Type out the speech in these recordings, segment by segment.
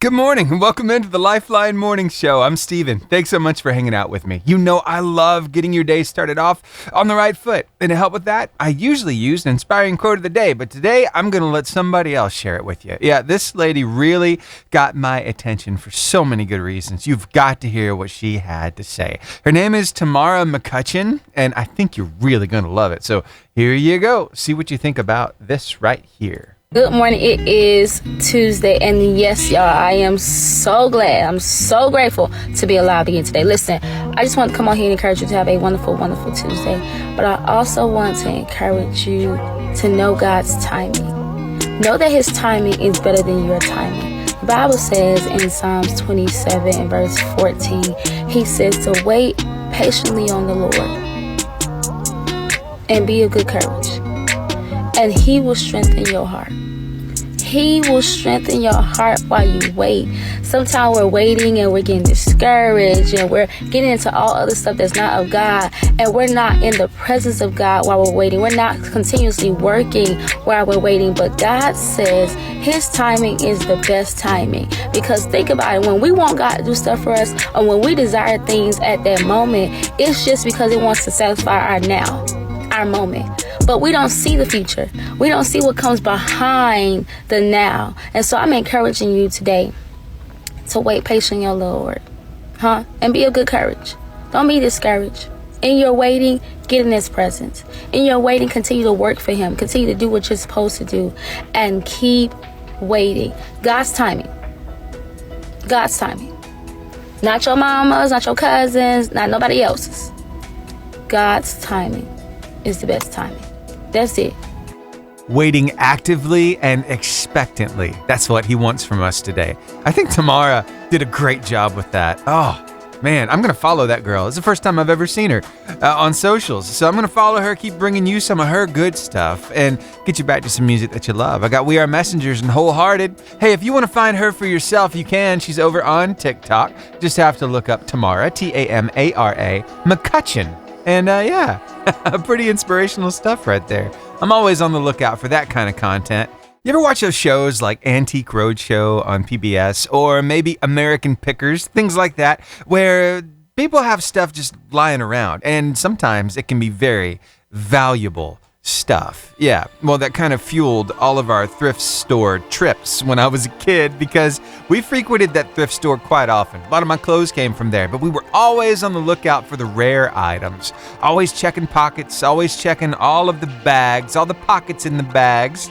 Good morning and welcome into the Lifeline Morning Show. I'm Steven. Thanks so much for hanging out with me. You know I love getting your day started off on the right foot. And to help with that, I usually use an inspiring quote of the day, but today I'm going to let somebody else share it with you. Yeah, this lady really got my attention for so many good reasons. You've got to hear what she had to say. Her name is Tamara McCutcheon, and I think you're really going to love it. So here you go. See what you think about this right here. Good morning. It is Tuesday, and yes, y'all, I am so glad. I'm so grateful to be alive again today. Listen, I just want to come on here and encourage you to have a wonderful, wonderful Tuesday. But I also want to encourage you to know God's timing. Know that His timing is better than your timing. The Bible says in Psalms 27 and verse 14, He says to wait patiently on the Lord and be of good courage. And He will strengthen your heart. He will strengthen your heart while you wait. Sometimes we're waiting and we're getting discouraged and we're getting into all other stuff that's not of God. And we're not in the presence of God while we're waiting. We're not continuously working while we're waiting. But God says His timing is the best timing. Because think about it. When we want God to do stuff for us, or when we desire things at that moment, it's just because it wants to satisfy our now, our moment. But we don't see the future. We don't see what comes behind the now. And so I'm encouraging you today to wait patiently on the Lord. And be of good courage. Don't be discouraged. In your waiting, get in His presence. In your waiting, continue to work for Him. Continue to do what you're supposed to do. And keep waiting. God's timing. God's timing. Not your mama's, not your cousins, not nobody else's. God's timing is the best timing. That's it. Waiting actively and expectantly. That's what He wants from us today. I think Tamara did a great job with that. Oh, man, I'm going to follow that girl. It's the first time I've ever seen her on socials. So I'm going to follow her, keep bringing you some of her good stuff, and get you back to some music that you love. I got We Are Messengers and Wholehearted. Hey, if you want to find her for yourself, you can. She's over on TikTok. Just have to look up Tamara, Tamara, McCutcheon. And yeah, pretty inspirational stuff right there. I'm always on the lookout for that kind of content. You ever watch those shows like Antique Roadshow on PBS or maybe American Pickers, things like that, where people have stuff just lying around and sometimes it can be very valuable stuff. Yeah, well, that kind of fueled all of our thrift store trips when I was a kid because we frequented that thrift store quite often. A lot of my clothes came from there, but we were always on the lookout for the rare items. Always checking pockets, always checking all of the bags, all the pockets in the bags,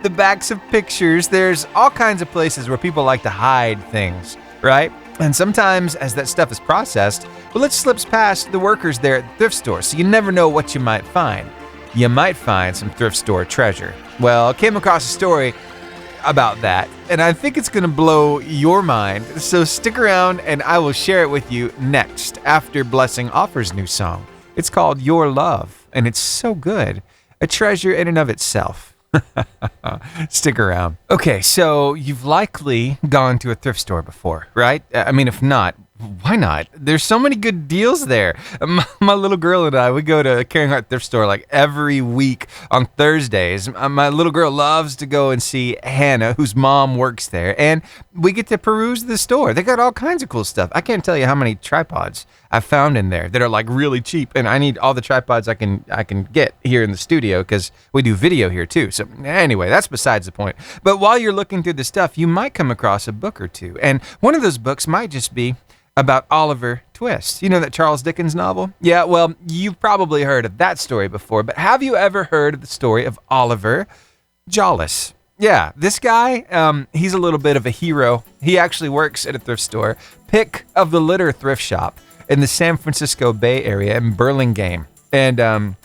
the backs of pictures. There's all kinds of places where people like to hide things, right? And sometimes as that stuff is processed, well, it slips past the workers there at the thrift store, so you never know what you might find. You might find some thrift store treasure. Well, I came across a story about that, and I think it's going to blow your mind. So stick around, and I will share it with you next after Blessing Offer's new song. It's called Your Love, and it's so good. A treasure in and of itself. Stick around. Okay, so you've likely gone to a thrift store before, right? I mean, if not, why not? There's so many good deals there. My little girl and I, we go to a Caring Heart thrift store like every week on Thursdays. My little girl loves to go and see Hannah, whose mom works there, and we get to peruse the store. They got all kinds of cool stuff. I can't tell you how many tripods I've found in there that are like really cheap, and I need all the tripods I can get here in the studio because we do video here too. So anyway, that's besides the point. But while you're looking through the stuff, you might come across a book or two, and one of those books might just be about Oliver Twist. You know that Charles Dickens novel? Yeah, well, you've probably heard of that story before, but have you ever heard of the story of Oliver Jollis? Yeah, this guy, he's a little bit of a hero. He actually works at a thrift store, Pick of the Litter thrift shop in the San Francisco Bay Area in Burlingame. And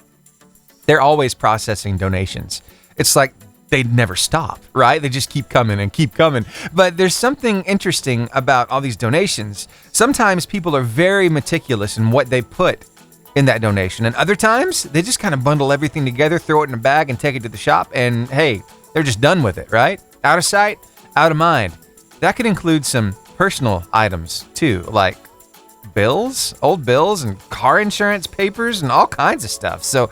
they're always processing donations. It's like they never stop, right? They just keep coming and keep coming. But there's something interesting about all these donations. Sometimes people are very meticulous in what they put in that donation. And other times, they just kind of bundle everything together, throw it in a bag, and take it to the shop. And hey, they're just done with it, right? Out of sight, out of mind. That could include some personal items too, like bills, old bills, and car insurance papers, and all kinds of stuff. So,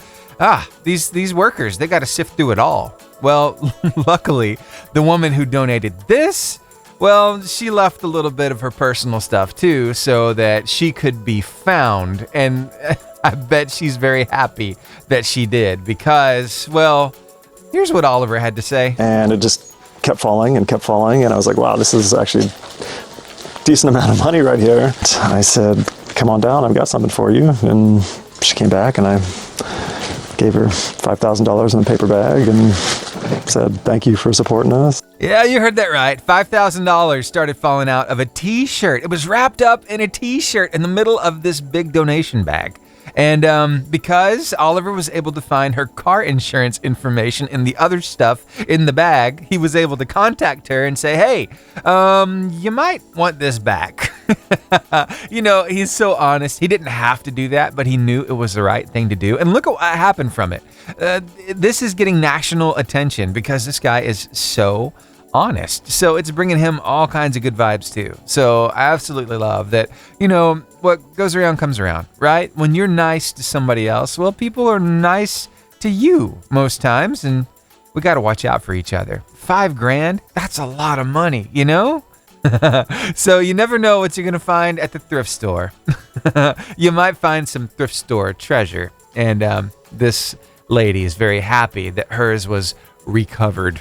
these workers, they got to sift through it all. Well, luckily, the woman who donated this Well, she left a little bit of her personal stuff too, so that she could be found. And I bet she's very happy that she did because, well, here's what Oliver had to say. And it just kept falling. And I was like, wow, this is actually a decent amount of money right here. I said, come on down, I've got something for you. And she came back and I gave her $5,000 in a paper bag and said, thank you for supporting us. Yeah, you heard that right. $5,000 started falling out of a t-shirt. It was wrapped up in a t-shirt in the middle of this big donation bag. And because Oliver was able to find her car insurance information and the other stuff in the bag, he was able to contact her and say, hey, you might want this back. You know, he's so honest. He didn't have to do that, but he knew it was the right thing to do. And look at what happened from it. This is getting national attention because this guy is so honest. So it's bringing him all kinds of good vibes too. So I absolutely love that, you know, what goes around comes around, right? When you're nice to somebody else, well, people are nice to you most times, and we got to watch out for each other. $5,000, that's a lot of money, you know? So you never know what you're going to find at the thrift store. You might find some thrift store treasure. And this lady is very happy that hers was recovered.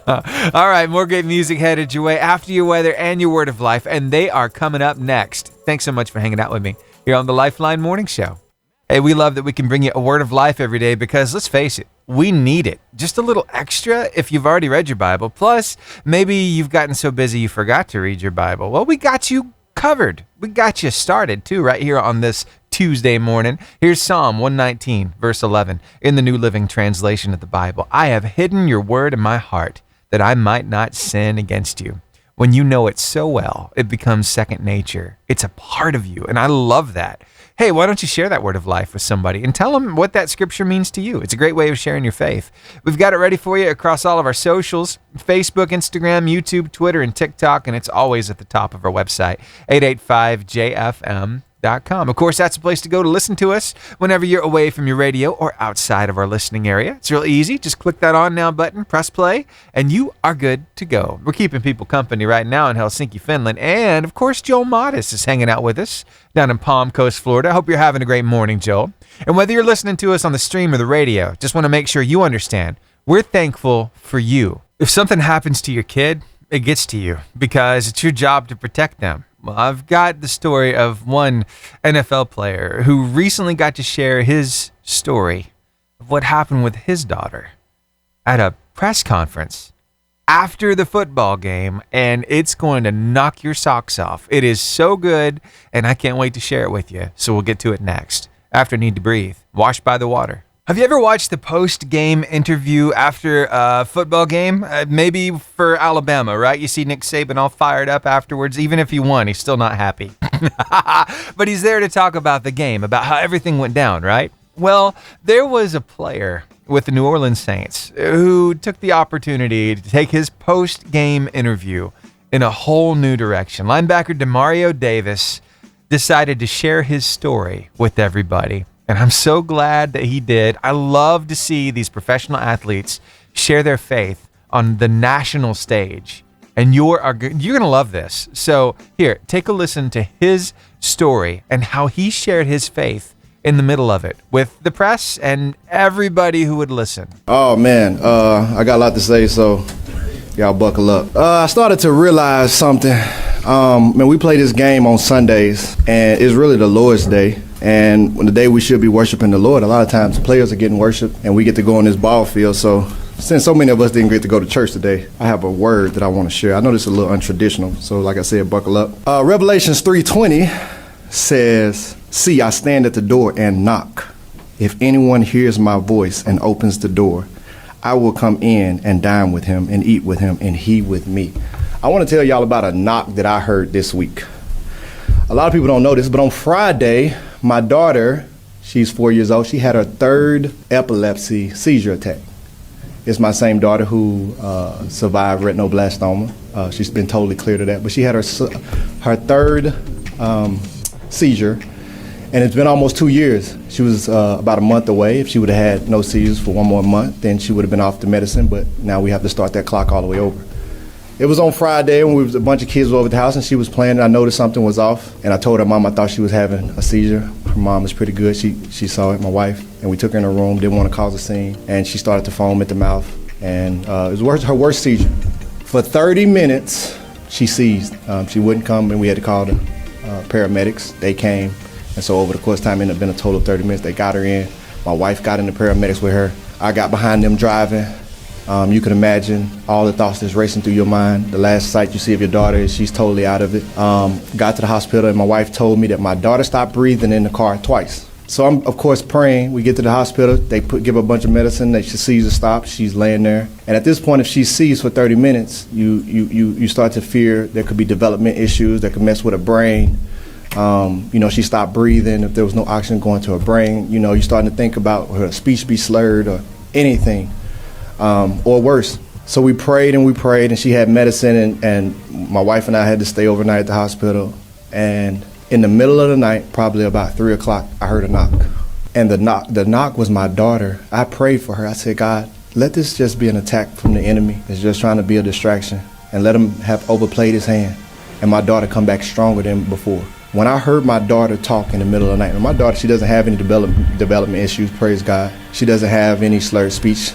All right, more great music headed your way after your weather and your word of life, and they are coming up next. Thanks so much for hanging out with me here on the Lifeline Morning Show. Hey, we love that we can bring you a word of life every day because let's face it, we need it. Just a little extra if you've already read your Bible. Plus, maybe you've gotten so busy you forgot to read your Bible. Well, we got you covered. We got you started too right here on this Tuesday morning. Here's Psalm 119, verse 11, in the New Living Translation of the Bible. I have hidden your word in my heart that I might not sin against you. When you know it so well, it becomes second nature. It's a part of you, and I love that. Hey, why don't you share that word of life with somebody and tell them what that scripture means to you? It's a great way of sharing your faith. We've got it ready for you across all of our socials, Facebook, Instagram, YouTube, Twitter, and TikTok, and it's always at the top of our website, 885jfm.com. Of course, that's a place to go to listen to us whenever you're away from your radio or outside of our listening area. It's real easy. Just click that on now button, press play, and you are good to go. We're keeping people company right now in Helsinki, Finland. And of course, Joel Modis is hanging out with us down in Palm Coast, Florida. I hope you're having a great morning, Joel. And whether you're listening to us on the stream or the radio, just want to make sure you understand, we're thankful for you. If something happens to your kid, it gets to you because it's your job to protect them. Well, I've got the story of one NFL player who recently got to share his story of what happened with his daughter at a press conference after the football game, and it's going to knock your socks off. It is so good, and I can't wait to share it with you. So we'll get to it next. After Need to Breathe, Washed by the Water. Have you ever watched the post-game interview after a football game? Maybe for Alabama, right? You see Nick Saban all fired up afterwards. Even if he won, he's still not happy. But he's there to talk about the game, about how everything went down, right? Well, there was a player with the New Orleans Saints who took the opportunity to take his post-game interview in a whole new direction. Linebacker Demario Davis decided to share his story with everybody. And I'm so glad that he did. I love to see these professional athletes share their faith on the national stage. And you're going to love this. So here, take a listen to his story and how he shared his faith in the middle of it with the press and everybody who would listen. Oh, man, I got a lot to say, so y'all buckle up. I started to realize something. Man, we play this game on Sundays, and it's really the Lord's Day. And when the day we should be worshiping the Lord, a lot of times the players are getting worshiped, and we get to go on this ball field. So since so many of us didn't get to go to church today, I have a word that I want to share. I know this is a little untraditional, so like I said, buckle up. Revelations 3:20 says, "See, I stand at the door and knock. If anyone hears my voice and opens the door, I will come in and dine with him and eat with him and he with me." I want to tell y'all about a knock that I heard this week. A lot of people don't know this, but on Friday, my daughter, she's 4 years old, she had her third epilepsy seizure attack. It's my same daughter who survived retinoblastoma. She's been totally cleared of that, but she had her third seizure, and it's been almost 2 years. She was about a month away. If she would have had no seizures for one more month, then she would have been off the medicine, but now we have to start that clock all the way over. It was on Friday when a bunch of kids were over at the house and she was playing and I noticed something was off. And I told her mom I thought she was having a seizure. Her mom was pretty good. She saw it, my wife. And we took her in her room, didn't want to cause a scene. And she started to foam at the mouth. And it was her worst seizure. For 30 minutes, she seized. She wouldn't come and we had to call the paramedics. They came. And so over the course of time, it ended up being a total of 30 minutes. They got her in. My wife got in the paramedics with her. I got behind them driving. You can imagine all the thoughts that's racing through your mind. The last sight you see of your daughter is she's totally out of it. Got to the hospital and my wife told me that my daughter stopped breathing in the car twice. So I'm, of course, praying. We get to the hospital. They give her a bunch of medicine. She sees her stop. She's laying there. And at this point, if she sees for 30 minutes, you start to fear there could be development issues that could mess with her brain. She stopped breathing. If there was no oxygen going to her brain, you're starting to think about her speech be slurred or anything. Or worse. So we prayed and she had medicine and my wife and I had to stay overnight at the hospital. And in the middle of the night, probably about 3 o'clock, I heard a knock. And the knock was my daughter. I prayed for her. I said, God, let this just be an attack from the enemy. It's just trying to be a distraction and let him have overplayed his hand. And my daughter come back stronger than before. When I heard my daughter talk in the middle of the night, and my daughter, she doesn't have any development issues, praise God. She doesn't have any slurred speech,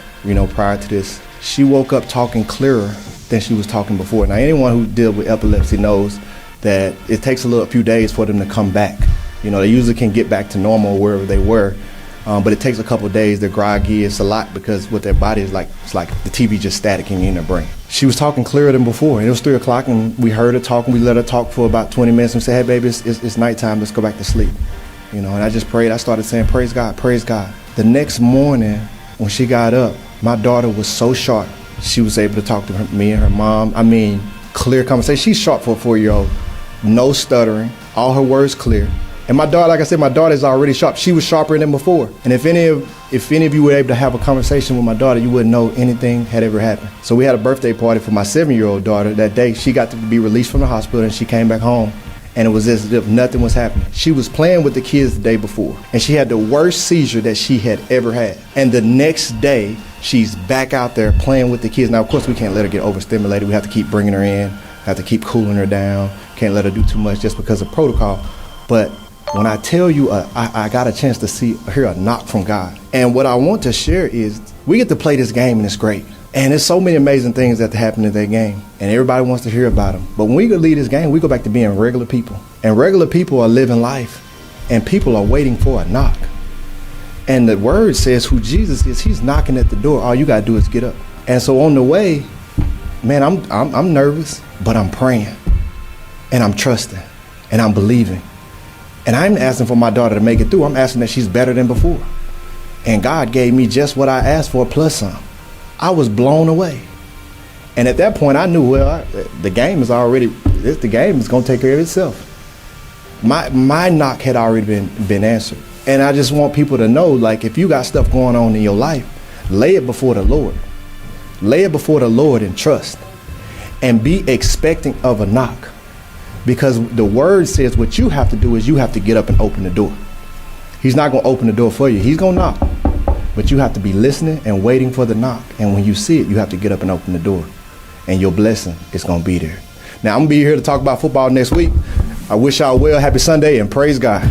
prior to this. She woke up talking clearer than she was talking before. Now, anyone who deals with epilepsy knows that it takes a few days for them to come back. They usually can get back to normal wherever they were, but it takes a couple of days. They're groggy. It's a lot because what their body is like, it's like the TV just staticking in their brain. She was talking clearer than before, and it was 3 o'clock, and we heard her talk, and we let her talk for about 20 minutes and said, hey, baby, it's nighttime. Let's go back to sleep. And I just prayed. I started saying, praise God, praise God. The next morning, when she got up, my daughter was so sharp. She was able to talk to me and her mom. I mean, clear conversation. She's sharp for a 4-year-old. No stuttering. All her words clear. And my daughter, like I said, my daughter is already sharp. She was sharper than before. And if any of you were able to have a conversation with my daughter, you wouldn't know anything had ever happened. So we had a birthday party for my 7-year-old daughter that day. She got to be released from the hospital and she came back home. And it was as if nothing was happening. She was playing with the kids the day before, and she had the worst seizure that she had ever had. And the next day, she's back out there playing with the kids. Now, of course, we can't let her get overstimulated. We have to keep bringing her in, have to keep cooling her down. Can't let her do too much just because of protocol. But when I tell you, I got a chance to hear a knock from God. And what I want to share is we get to play this game, and it's great. And there's so many amazing things that happen in that game, and everybody wants to hear about them. But when we leave this game, we go back to being regular people. And regular people are living life, and people are waiting for a knock. And the word says who Jesus is, he's knocking at the door. All you got to do is get up. And so on the way, man, I'm nervous, but I'm praying, and I'm trusting, and I'm believing. And I'm asking for my daughter to make it through. I'm asking that she's better than before. And God gave me just what I asked for, plus some. I was blown away. And at that point, I knew, the game is going to take care of itself. My knock had already been answered. And I just want people to know, like, if you got stuff going on in your life, lay it before the Lord. Lay it before the Lord and trust. And be expecting of a knock. Because the word says what you have to do is you have to get up and open the door. He's not going to open the door for you. He's going to knock. But you have to be listening and waiting for the knock. And when you see it, you have to get up and open the door. And your blessing is going to be there. Now, I'm going to be here to talk about football next week. I wish y'all well. Happy Sunday and praise God.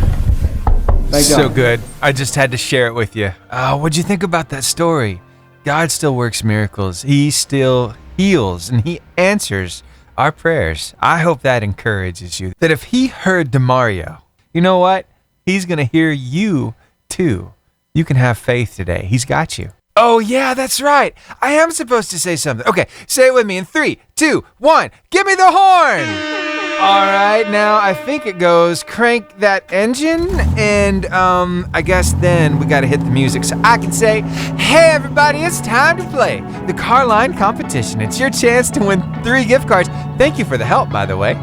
Thank y'all. So good. I just had to share it with you. What'd you think about that story? God still works miracles. He still heals and he answers our prayers. I hope that encourages you. That if he heard DeMario, you know what? He's going to hear you too. You can have faith today. He's got you. Oh, yeah, that's right. I am supposed to say something. Okay, say it with me in 3, 2, 1. Give me the horn. All right, now I think it goes crank that engine, and I guess then we got to hit the music so I can say, hey, everybody, it's time to play the Carline competition. It's your chance to win 3 gift cards. Thank you for the help, by the way.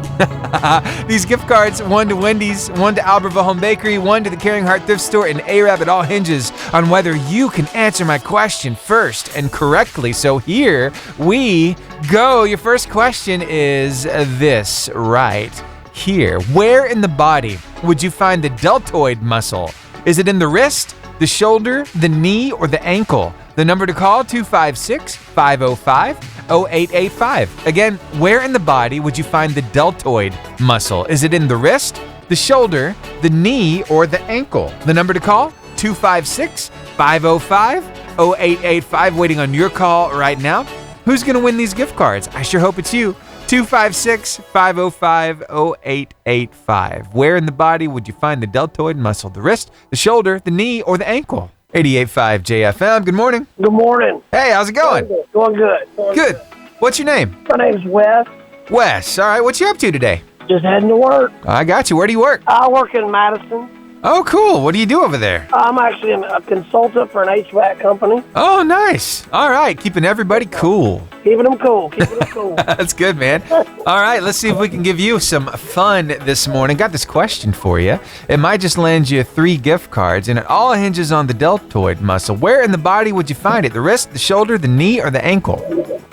These gift cards, 1 to Wendy's, 1 to Albertville Home Bakery, 1 to the Caring Heart Thrift Store, and Arab. It all hinges on whether you can answer my question first and correctly. So here we go. Your first question is this right here. Where in the body would you find the deltoid muscle? Is it in the wrist, the shoulder, the knee, or the ankle? The number to call, 256-505. 0885. Again, where in the body would you find the deltoid muscle? Is it in the wrist, the shoulder, the knee, or the ankle? The number to call, 256-505-0885. Waiting on your call right now. Who's going to win these gift cards? I sure hope it's you. 256-505-0885. Where in the body would you find the deltoid muscle? The wrist, the shoulder, the knee, or the ankle? 88.5 JFM. Good morning. Good morning. Hey, how's it going? Going good. Good. What's your name? My name's Wes. Wes. All right. What you up to today? Just heading to work. I got you. Where do you work? I work in Madison. Oh, cool. What do you do over there? I'm actually a consultant for an HVAC company. Oh, nice. All right. Keeping everybody cool. Keeping them cool. Keeping them cool. That's good, man. All right. Let's see if we can give you some fun this morning. Got this question for you. It might just land you 3 gift cards, and it all hinges on the deltoid muscle. Where in the body would you find it? The wrist, the shoulder, the knee, or the ankle?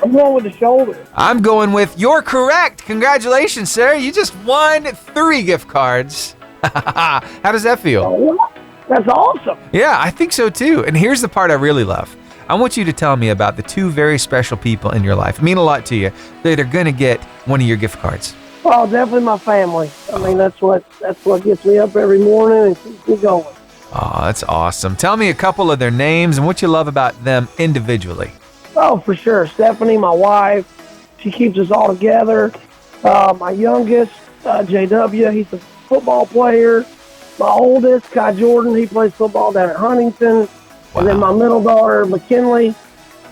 I'm going with the shoulder. I'm going with you're correct. Congratulations, sir. You just won 3 gift cards. How does that feel? That's awesome. Yeah, I think so too. And here's the part I really love. I want you to tell me about the 2 very special people in your life, mean a lot to you, that are going to get one of your gift cards. Well, definitely my family. I mean, that's what gets me up every morning and keeps me going. Oh, that's awesome. Tell me a couple of their names and what you love about them individually. Oh, for sure. Stephanie, my wife, she keeps us all together. My youngest, JW, he's a football player. My oldest, Kai Jordan, he plays football down at Huntington. Wow. And then my middle daughter, McKinley,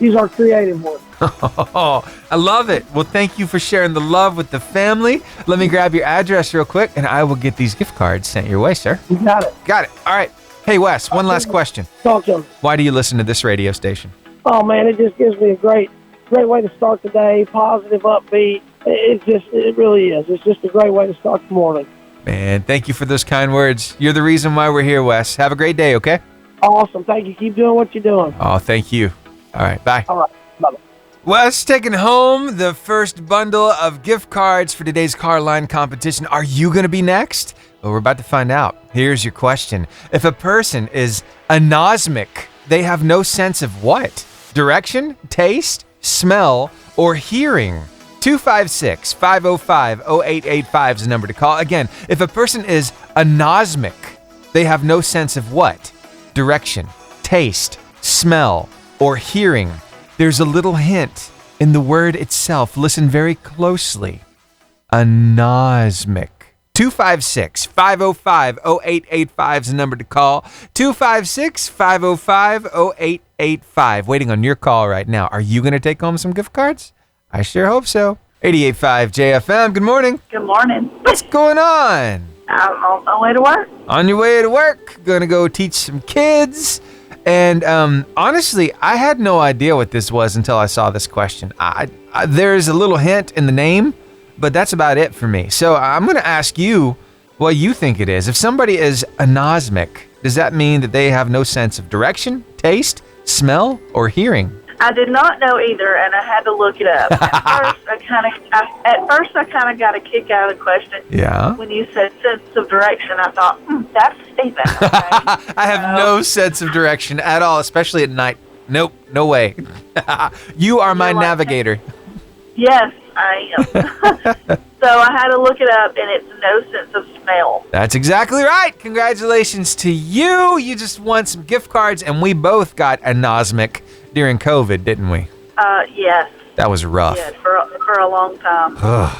she's our creative one. Oh, I love it. Well, thank you for sharing the love with the family. Let me grab your address real quick, and I will get these gift cards sent your way, sir. You got it. Got it. All right. Hey, Wes, one last question. Talk to him. Why do you listen to this radio station? Oh, man, it just gives me a great way to start the day, positive, upbeat. It really is. It's just a great way to start the morning. Man, thank you for those kind words. You're the reason why we're here, Wes. Have a great day, okay? Awesome. Thank you. Keep doing what you're doing. Oh, thank you. All right, bye. All right. Bye-bye. Wes taking home the first bundle of gift cards for today's car line competition. Are you going to be next? Well, we're about to find out. Here's your question. If a person is anosmic, they have no sense of what? Direction, taste, smell, or hearing? 256-505-0885 is the number to call. Again, if a person is anosmic, they have no sense of what? Direction, taste, smell, or hearing. There's a little hint in the word itself. Listen very closely. Anosmic. 256-505-0885 is the number to call. 256-505-0885. Waiting on your call right now. Are you going to take home some gift cards? I sure hope so. 88.5 JFM, good morning. Good morning. What's going on? I'm on my way to work. On your way to work, gonna go teach some kids. And honestly, I had no idea what this was until I saw this question. There's a little hint in the name, but that's about it for me. So I'm gonna ask you what you think it is. If somebody is anosmic, does that mean that they have no sense of direction, taste, smell, or hearing? I did not know either, and I had to look it up. At first, I kind of got a kick out of the question. Yeah. When you said sense of direction, I thought, that's Stephen. Okay? I have no sense of direction at all, especially at night. Nope, no way. You are my navigator. Yes, I am. So I had to look it up, and it's no sense of smell. That's exactly right. Congratulations to you. You just won some gift cards, and we both got anosmic during COVID, didn't we? Yes. That was rough. Yes, for a long time. Ugh.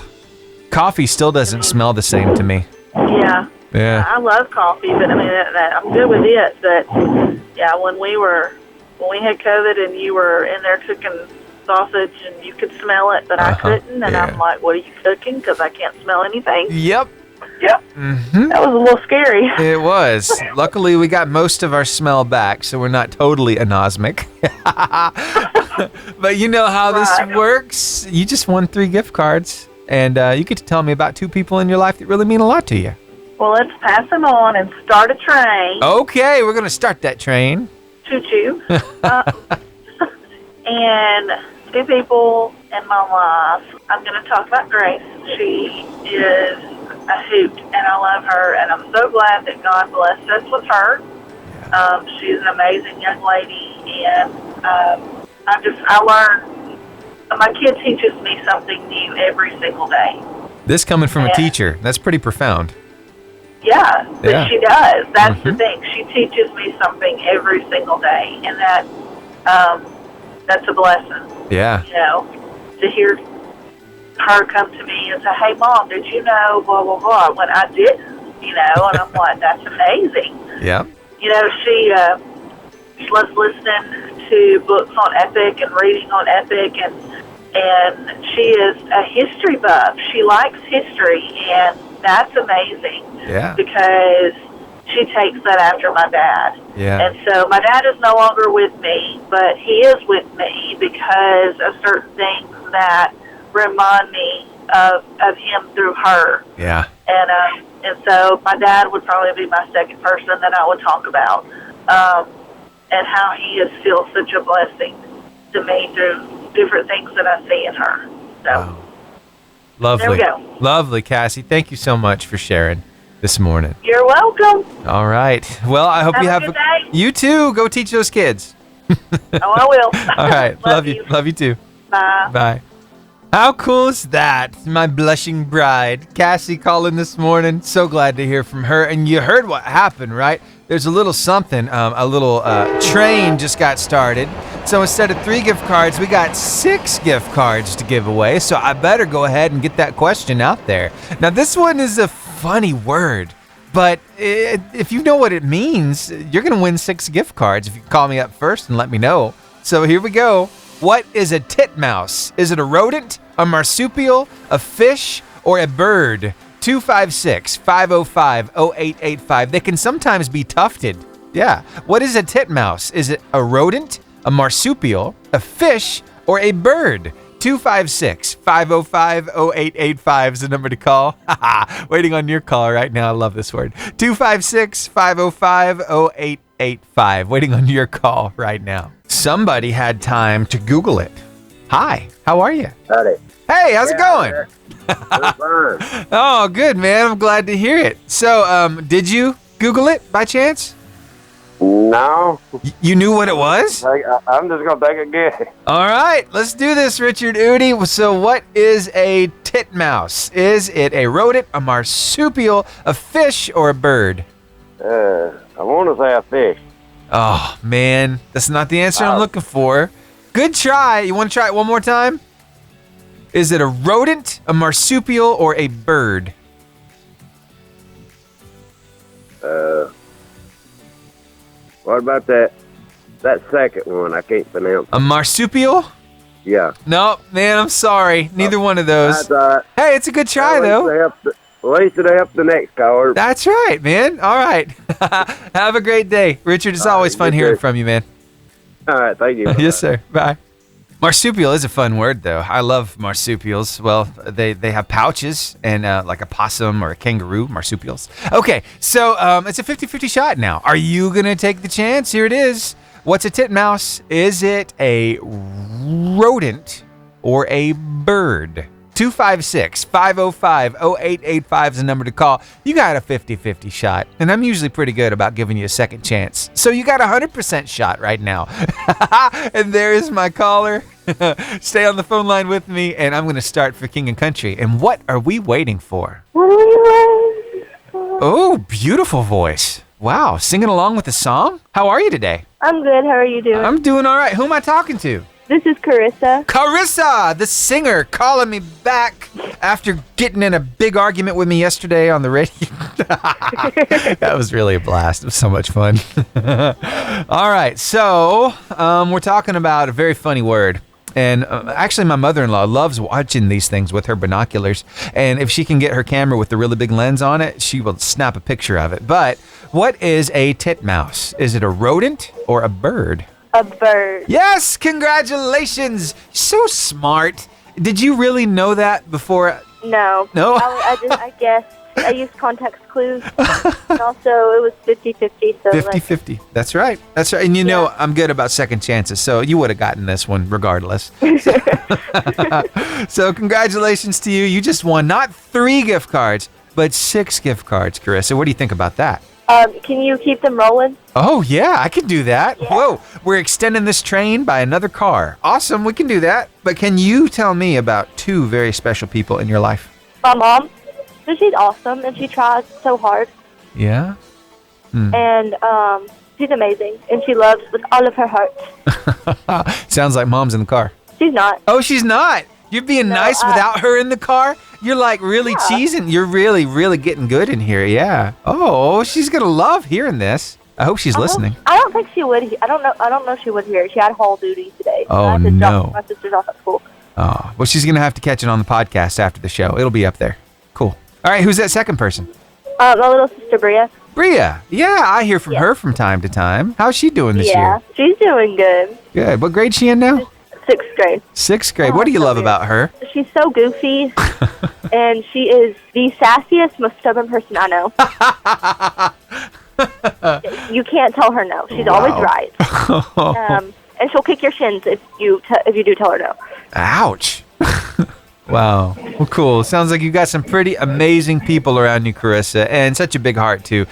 Coffee still doesn't smell the same to me. Yeah. Yeah. I love coffee, but I mean, I'm good with it. But yeah, when we had COVID and you were in there cooking sausage and you could smell it, but I couldn't, and yeah. I'm like, what are you cooking? Because I can't smell anything. Yep. Yep. Mm-hmm. That was a little scary. It was. Luckily, we got most of our smell back, so we're not totally anosmic. But you know how this works. You just won 3 gift cards, and you get to tell me about 2 people in your life that really mean a lot to you. Well, let's pass them on and start a train. Okay, we're going to start that train. Choo-choo. And 2 people in my life. I'm going to talk about Grace. She is a hoot, and I love her, and I'm so glad that God blessed us with her. She's an amazing young lady, and I learned my kid teaches me something new every single day. This coming from a Yeah. teacher, that's pretty profound. Yeah, but Yeah. she does. That's the thing. She teaches me something every single day, and that's a blessing. Yeah. You know, to hear her come to me and say, "Hey, Mom, did you know blah blah blah?" When I didn't, you know, and I'm like, "That's amazing." Yeah. You know, she loves listening to books on Epic and reading on Epic, and she is a history buff. She likes history, and that's amazing. Yeah. Because she takes that after my dad. Yeah. And so my dad is no longer with me, but he is with me because of certain things that remind me of him through her. Yeah. And so my dad would probably be my second person that I would talk about, and how he is still such a blessing to me through different things that I see in her. So. Wow. Lovely. There we go. Lovely, Cassie. Thank you so much for sharing this morning. You're welcome. All right. Well, I hope Have you a have good day. You too. Go teach those kids. Oh, I will. All right. Love you. Love you too. Bye. Bye. How cool is that? My blushing bride, Cassie, calling this morning. So glad to hear from her. And you heard what happened, right? There's a little something, a little train just got started. So instead of 3 gift cards, we got 6 gift cards to give away. So I better go ahead and get that question out there. Now, this one is a funny word, but if you know what it means, you're going to win 6 gift cards if you call me up first and let me know. So here we go. What is a titmouse? Is it a rodent, a marsupial, a fish, or a bird? 256-505-0885. They can sometimes be tufted. Yeah. What is a titmouse? Is it a rodent, a marsupial, a fish, or a bird? 256-505-0885 is the number to call. Waiting on your call right now. I love this word. 256-505-0885. Waiting on your call right now. Somebody had time to Google it. Hi, how are you? Howdy. Hey, how's it going? Fine. Oh, good, man. I'm glad to hear it. So, did you Google it by chance? No, You knew what it was? I'm just gonna take a guess. All right, let's do this, Richard Udi. So what is a titmouse? Is it a rodent, a marsupial, a fish, or a bird? I want to say a fish. Oh, man, that's not the answer I'm looking for. Good try. You want to try it one more time? Is it a rodent, a marsupial, or a bird? What about that second one? I can't pronounce. A marsupial? Yeah. No, man, I'm sorry. Neither one of those. That's all right. Hey, it's a good try, though. At least it helped the next caller. That's right, man. All right. Have a great day. Richard, it's always fun you hearing too. from you, man. All right, thank you. Yes, sir. Bye. Marsupial is a fun word, though. I love marsupials. Well, they have pouches and like a possum or a kangaroo, marsupials. Okay, so it's a 50-50 shot now. Are you going to take the chance? Here it is. What's a titmouse? Is it a rodent or a bird? 256-505-0885 is the number to call. You got a 50-50 shot, and I'm usually pretty good about giving you a second chance. So you got a 100% shot right now. And there is my caller. Stay on the phone line with me, and I'm going to start for King and Country. And what are we waiting for? Oh, beautiful voice. Wow, singing along with the song? How are you today? I'm good. How are you doing? I'm doing all right. Who am I talking to? This is Carissa. Carissa, the singer, calling me back after getting in a big argument with me yesterday on the radio. That was really a blast. It was so much fun. All right, so we're talking about a very funny word. And actually, my mother-in-law loves watching these things with her binoculars. And if she can get her camera with the really big lens on it, she will snap a picture of it. But what is a titmouse? Is it a rodent or a bird? A bird. Yes, congratulations. So smart. Did you really know that before? No. No? I guessed. I used context clues. And also, it was 50-50. So 50-50. That's right. That's right. And you know, I'm good about second chances, so you would have gotten this one regardless. So congratulations to you. You just won not 3 gift cards, but 6 gift cards, Carissa. What do you think about that? Can you keep them rolling? Oh, yeah, I can do that. Yeah. Whoa, we're extending this train by another car. Awesome, we can do that. But can you tell me about two very special people in your life? My mom, so she's awesome, and she tries so hard. Yeah? And she's amazing, and she loves with all of her heart. Sounds like mom's in the car. She's not. Oh, she's not. You're being nice without her in the car? You're like really cheesing. You're really, really getting good in here. Yeah. Oh, she's going to love hearing this. I hope she's listening. I don't think she would. I don't know if she would hear. She had hall duty today. So Oh, I had to no. drop my sister's off at school. Oh, well, she's going to have to catch it on the podcast after the show. It'll be up there. Cool. All right, who's that second person? My little sister Bria. Bria. Yeah, I hear from her from time to time. How's she doing this year? She's doing good. Good. What grade's she in now? 6th grade. 6th grade. What do you love about her? She's so goofy, and she is the sassiest, most stubborn person I know. You can't tell her no. She's always right. And she'll kick your shins if you do tell her no. Ouch. Wow. Well, cool. Sounds like you got some pretty amazing people around you, Carissa, and such a big heart, too.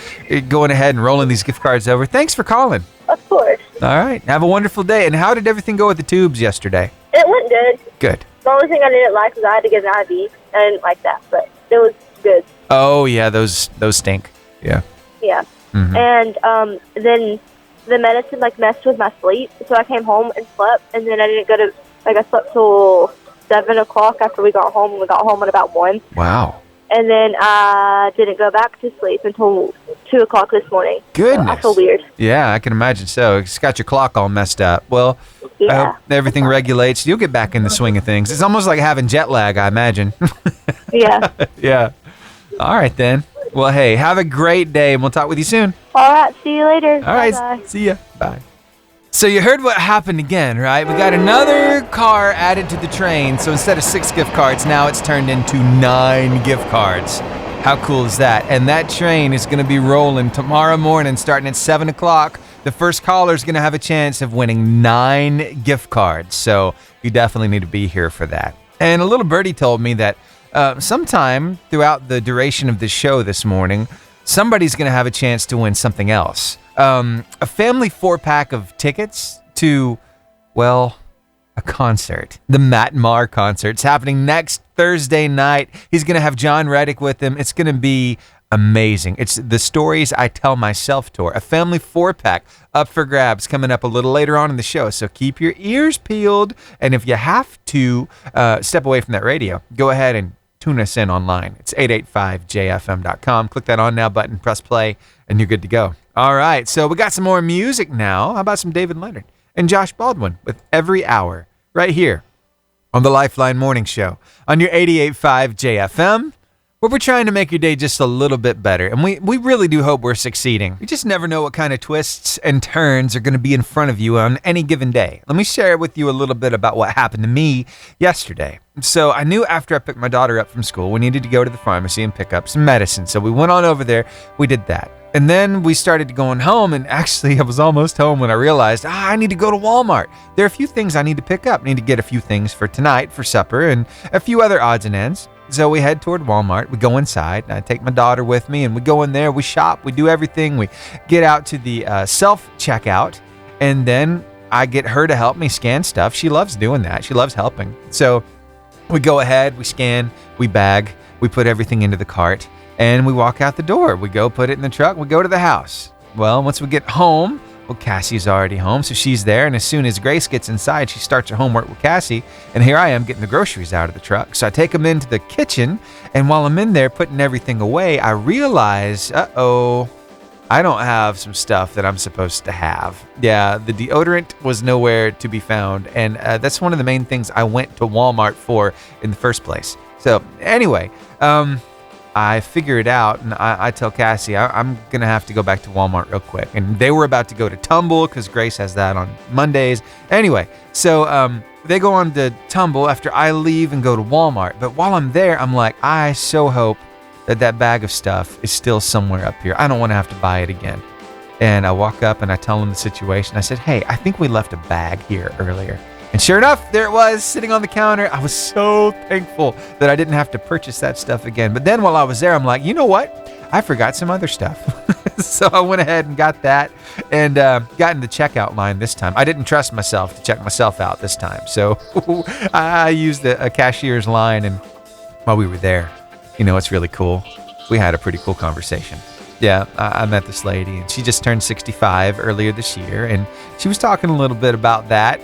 Going ahead and rolling these gift cards over. Thanks for calling. Of course. All right. Have a wonderful day. And how did everything go with the tubes yesterday? It went good. Good. The only thing I didn't like was I had to get an IV. I didn't like that, but it was good. Oh, yeah. Those stink. Yeah. Yeah. Mhm. And then the medicine messed with my sleep, so I came home and slept, and then I didn't go to I slept till 7 o'clock after we got home. We got home at about 1. Wow. And then I didn't go back to sleep until 2 o'clock this morning. Goodness. So I feel weird. Yeah, I can imagine so. It's got your clock all messed up. Well, I Yeah. hope everything regulates. You'll get back in the swing of things. It's almost like having jet lag, I imagine. Yeah. Yeah. All right, then. Well, hey, have a great day, and we'll talk with you soon. All right. See you later. All right. Bye-bye. See ya. Bye. So you heard what happened again, right? We got another car added to the train. So instead of 6 gift cards, now it's turned into 9 gift cards. How cool is that? And that train is going to be rolling tomorrow morning, starting at 7 o'clock. The first caller is going to have a chance of winning 9 gift cards. So you definitely need to be here for that. And a little birdie told me that sometime throughout the duration of the show this morning, somebody's going to have a chance to win something else. A family 4-pack of tickets to, well, a concert. The Matt Maher concert. It's happening next Thursday night. He's going to have John Reddick with him. It's going to be amazing. It's the Stories I Tell Myself tour. A family 4-pack up for grabs coming up a little later on in the show. So keep your ears peeled. And if you have to step away from that radio, go ahead and tune us in online. It's 885jfm.com. Click that On Now button, press play, and you're good to go. All right, so we got some more music now. How about some David Leonard and Josh Baldwin with Every Hour right here on the Lifeline Morning Show on your 88.5 JFM, where we're trying to make your day just a little bit better. And we really do hope we're succeeding. You just never know what kind of twists and turns are going to be in front of you on any given day. Let me share with you a little bit about what happened to me yesterday. So I knew after I picked my daughter up from school, we needed to go to the pharmacy and pick up some medicine. So we went on over there. We did that. And then we started going home, and actually I was almost home when I realized, I need to go to Walmart. There are a few things I need to pick up. I need to get a few things for tonight for supper and a few other odds and ends. So we head toward Walmart. We go inside. I take my daughter with me, and we go in there. We shop. We do everything. We get out to the self-checkout, and then I get her to help me scan stuff. She loves doing that. She loves helping. So we go ahead. We scan. We bag. We put everything into the cart. And we walk out the door. We go put it in the truck. We go to the house. Well, once we get home, well, Cassie's already home, so she's there. And as soon as Grace gets inside, she starts her homework with Cassie. And here I am getting the groceries out of the truck. So I take them into the kitchen. And while I'm in there putting everything away, I realize, I don't have some stuff that I'm supposed to have. Yeah, the deodorant was nowhere to be found. And that's one of the main things I went to Walmart for in the first place. So anyway, I figure it out, and I tell Cassie, I'm going to have to go back to Walmart real quick. And they were about to go to Tumble because Grace has that on Mondays. Anyway, so they go on to Tumble after I leave and go to Walmart. But while I'm there, I'm like, I so hope that bag of stuff is still somewhere up here. I don't want to have to buy it again. And I walk up and I tell them the situation. I said, hey, I think we left a bag here earlier. And sure enough, there it was sitting on the counter. I was so thankful that I didn't have to purchase that stuff again. But then while I was there, I'm like, you know what? I forgot some other stuff. So I went ahead and got that and got in the checkout line this time. I didn't trust myself to check myself out this time. So I used a cashier's line, and while we were there, it's really cool. We had a pretty cool conversation. Yeah, I met this lady, and she just turned 65 earlier this year, and she was talking a little bit about that.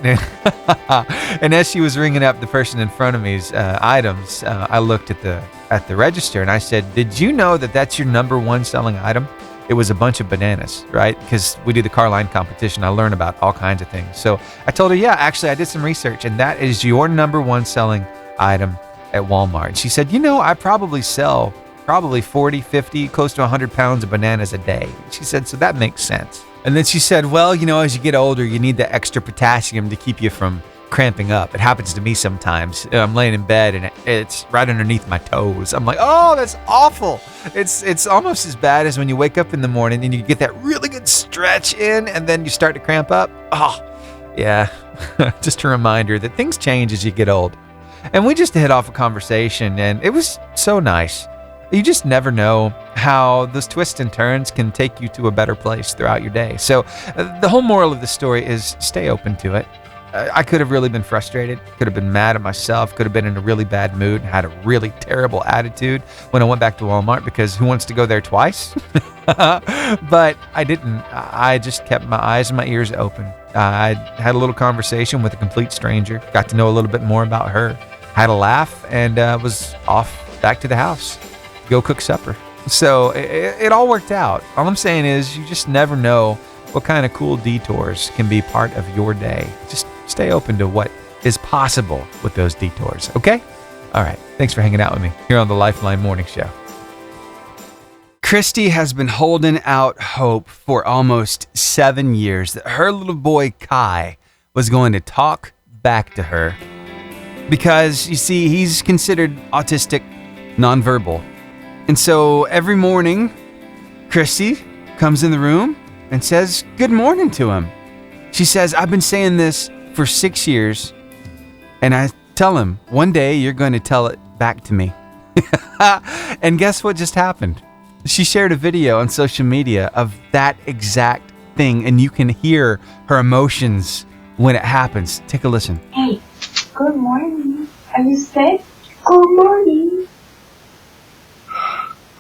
And as she was ringing up the person in front of me's items, I looked at the register, and I said, "Did you know that that's your number one selling item?" It was a bunch of bananas, right? Because we do the car line competition. I learn about all kinds of things. So I told her, yeah, actually, I did some research, and that is your number one selling item at Walmart. And she said, I probably sell 40, 50, close to 100 pounds of bananas a day. She said, so that makes sense. And then she said, well, as you get older, you need the extra potassium to keep you from cramping up. It happens to me sometimes. I'm laying in bed and it's right underneath my toes. I'm like, oh, that's awful. It's almost as bad as when you wake up in the morning and you get that really good stretch in and then you start to cramp up. Oh, yeah. Just a reminder that things change as you get old. And we just hit off a conversation, and it was so nice. You just never know how those twists and turns can take you to a better place throughout your day. So the whole moral of the story is stay open to it. I could have really been frustrated, could have been mad at myself, could have been in a really bad mood, and had a really terrible attitude when I went back to Walmart, because who wants to go there twice? But I didn't. I just kept my eyes and my ears open. I had a little conversation with a complete stranger, got to know a little bit more about her, had a laugh, and was off back to the house. Go cook supper. So it all worked out. All I'm saying is you just never know what kind of cool detours can be part of your day. Just stay open to what is possible with those detours, okay? All right, thanks for hanging out with me here on the Lifeline Morning Show. Christy has been holding out hope for almost 7 years that her little boy Kai was going to talk back to her, because you see, he's considered autistic nonverbal. And so every morning, Christy comes in the room and says good morning to him. She says, I've been saying this for 6 years, and I tell him, one day you're going to tell it back to me. And guess what just happened? She shared a video on social media of that exact thing, and you can hear her emotions when it happens. Take a listen. Hey, good morning. Are you sick? Good morning.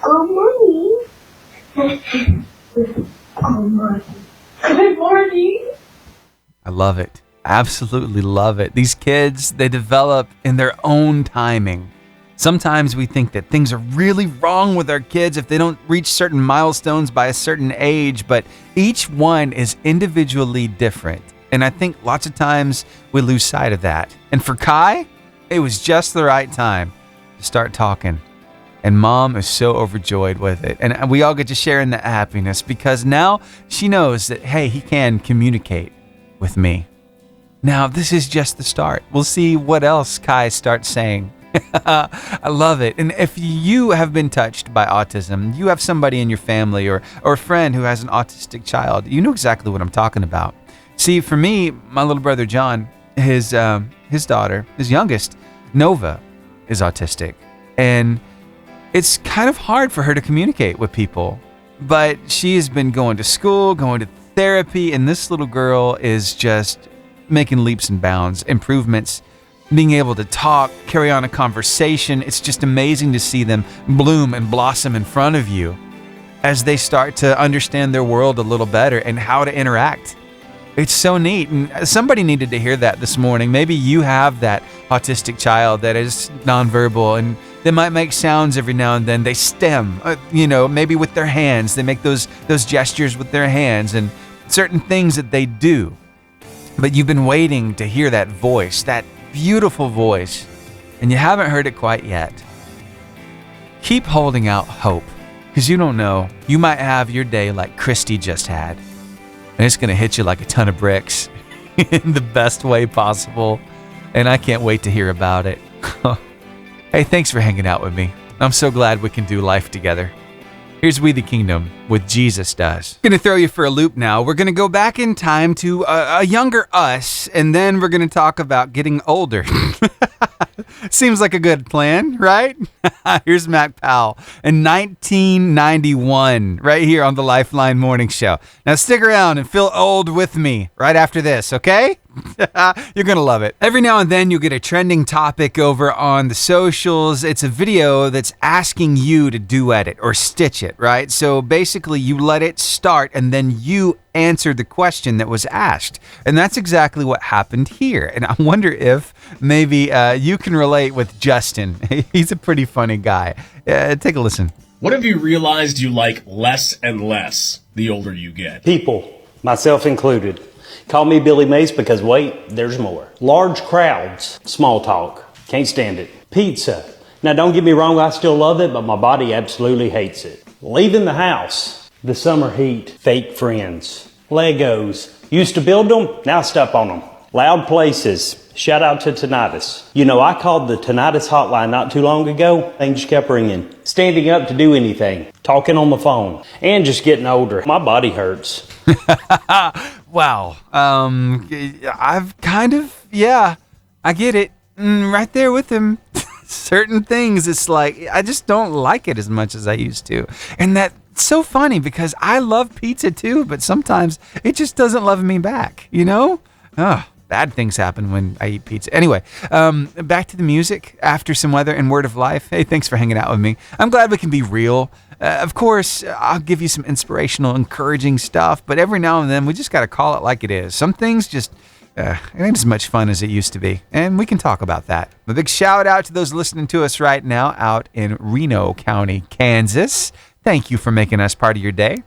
Good morning. Good morning. Good morning. I love it. Absolutely love it. These kids, they develop in their own timing. Sometimes we think that things are really wrong with our kids if they don't reach certain milestones by a certain age, but each one is individually different. And I think lots of times we lose sight of that. And for Kai, it was just the right time to start talking. And Mom is so overjoyed with it. And we all get to share in that happiness, because now she knows that, hey, he can communicate with me. Now, this is just the start. We'll see what else Kai starts saying. I love it. And if you have been touched by autism, you have somebody in your family or a friend who has an autistic child, you know exactly what I'm talking about. See, for me, my little brother John, his daughter, his youngest, Nova, is autistic. And it's kind of hard for her to communicate with people. But she has been going to school, going to therapy, and this little girl is just making leaps and bounds, improvements, being able to talk, carry on a conversation. It's just amazing to see them bloom and blossom in front of you as they start to understand their world a little better and how to interact. It's so neat. And somebody needed to hear that this morning. Maybe you have that autistic child that is nonverbal, and they might make sounds every now and then. They stem, maybe with their hands. They make those gestures with their hands and certain things that they do. But you've been waiting to hear that voice, that beautiful voice, and you haven't heard it quite yet. Keep holding out hope, because you don't know. You might have your day like Christy just had, and it's going to hit you like a ton of bricks in the best way possible, and I can't wait to hear about it. Hey, thanks for hanging out with me. I'm so glad we can do life together. Here's We the Kingdom with Jesus Does. I'm going to throw you for a loop now. We're going to go back in time to a younger us, and then we're going to talk about getting older. Seems like a good plan, right? Here's Mac Powell in 1991, right here on the Lifeline Morning Show. Now stick around and feel old with me right after this, okay? You're going to love it. Every now and then you'll get a trending topic over on the socials. It's a video that's asking you to duet it or stitch it, right? So basically you let it start and then you answer the question that was asked. And that's exactly what happened here. And I wonder if maybe you can relate with Justin. He's a pretty funny guy. Take a listen. What have you realized you like less and less the older you get? People, myself included. Call me Billy Mace because, wait, there's more. Large crowds, small talk. Can't stand it. Pizza. Now, don't get me wrong, I still love it, but my body absolutely hates it. Leaving the house. The summer heat. Fake friends. Legos. Used to build them, now step on them. Loud places. Shout out to tinnitus. You know, I called the tinnitus hotline not too long ago. Things kept ringing. Standing up to do anything. Talking on the phone. And just getting older. My body hurts. Wow. I've kind of, I get it. Right there with him. Certain things, it's like, I just don't like it as much as I used to. And that's so funny because I love pizza too, but sometimes it just doesn't love me back, you know? Bad things happen when I eat pizza. Anyway, back to the music after some weather and word of life. Hey, thanks for hanging out with me. I'm glad we can be real. Of course, I'll give you some inspirational, encouraging stuff, but every now and then we just got to call it like it is. Some things just it ain't as much fun as it used to be, and we can talk about that. A big shout out to those listening to us right now out in Reno County, Kansas. Thank you for making us part of your day.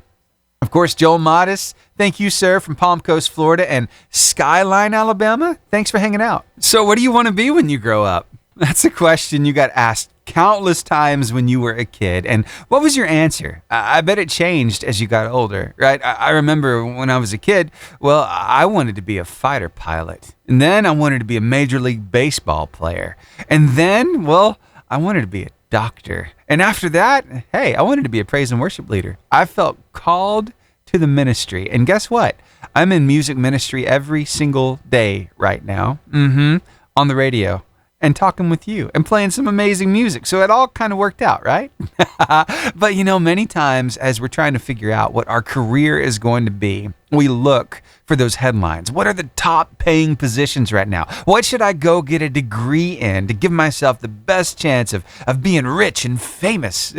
Of course, Joel Modis, thank you, sir, from Palm Coast, Florida, and Skyline, Alabama. Thanks for hanging out. So what do you want to be when you grow up? That's a question you got asked countless times when you were a kid. And what was your answer? I bet it changed as you got older, right? I remember when I was a kid, well, I wanted to be a fighter pilot. And then I wanted to be a Major League Baseball player. And then, well, I wanted to be a doctor. And after that, hey, I wanted to be a praise and worship leader. I felt called to the ministry. And guess what? I'm in music ministry every single day right now. On the radio. And talking with you and playing some amazing music. So it all kind of worked out, right? But you know, many times as we're trying to figure out what our career is going to be, we look for those headlines. What are the top paying positions right now? What should I go get a degree in to give myself the best chance of being rich and famous?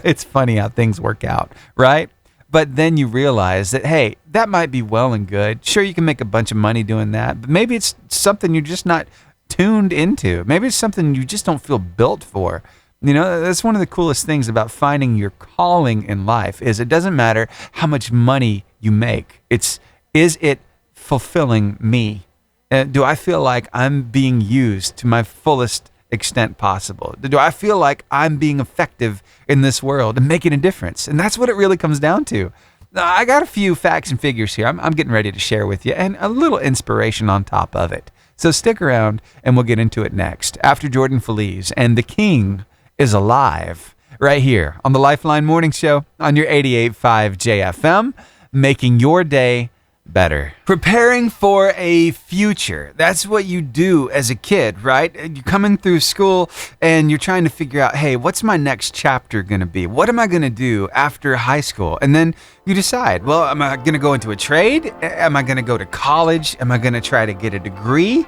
It's funny how things work out, right? But then you realize that, hey, that might be well and good. Sure, you can make a bunch of money doing that, but maybe it's something you're just not tuned into. Maybe it's something you just don't feel built for. You know, that's one of the coolest things about finding your calling in life is it doesn't matter how much money you make. Is it fulfilling me? Do I feel like I'm being used to my fullest extent possible? Do I feel like I'm being effective in this world and making a difference? And that's what it really comes down to. I got a few facts and figures here I'm getting ready to share with you and a little inspiration on top of it. So stick around and we'll get into it next after Jordan Feliz and The King is Alive right here on the Lifeline Morning Show on your 88.5 JFM, making your day better. Preparing for a future. That's what you do as a kid, right? You're coming through school and you're trying to figure out, hey, what's my next chapter going to be? What am I going to do after high school? And then you decide, well, am I going to go into a trade? Am I going to go to college? Am I going to try to get a degree?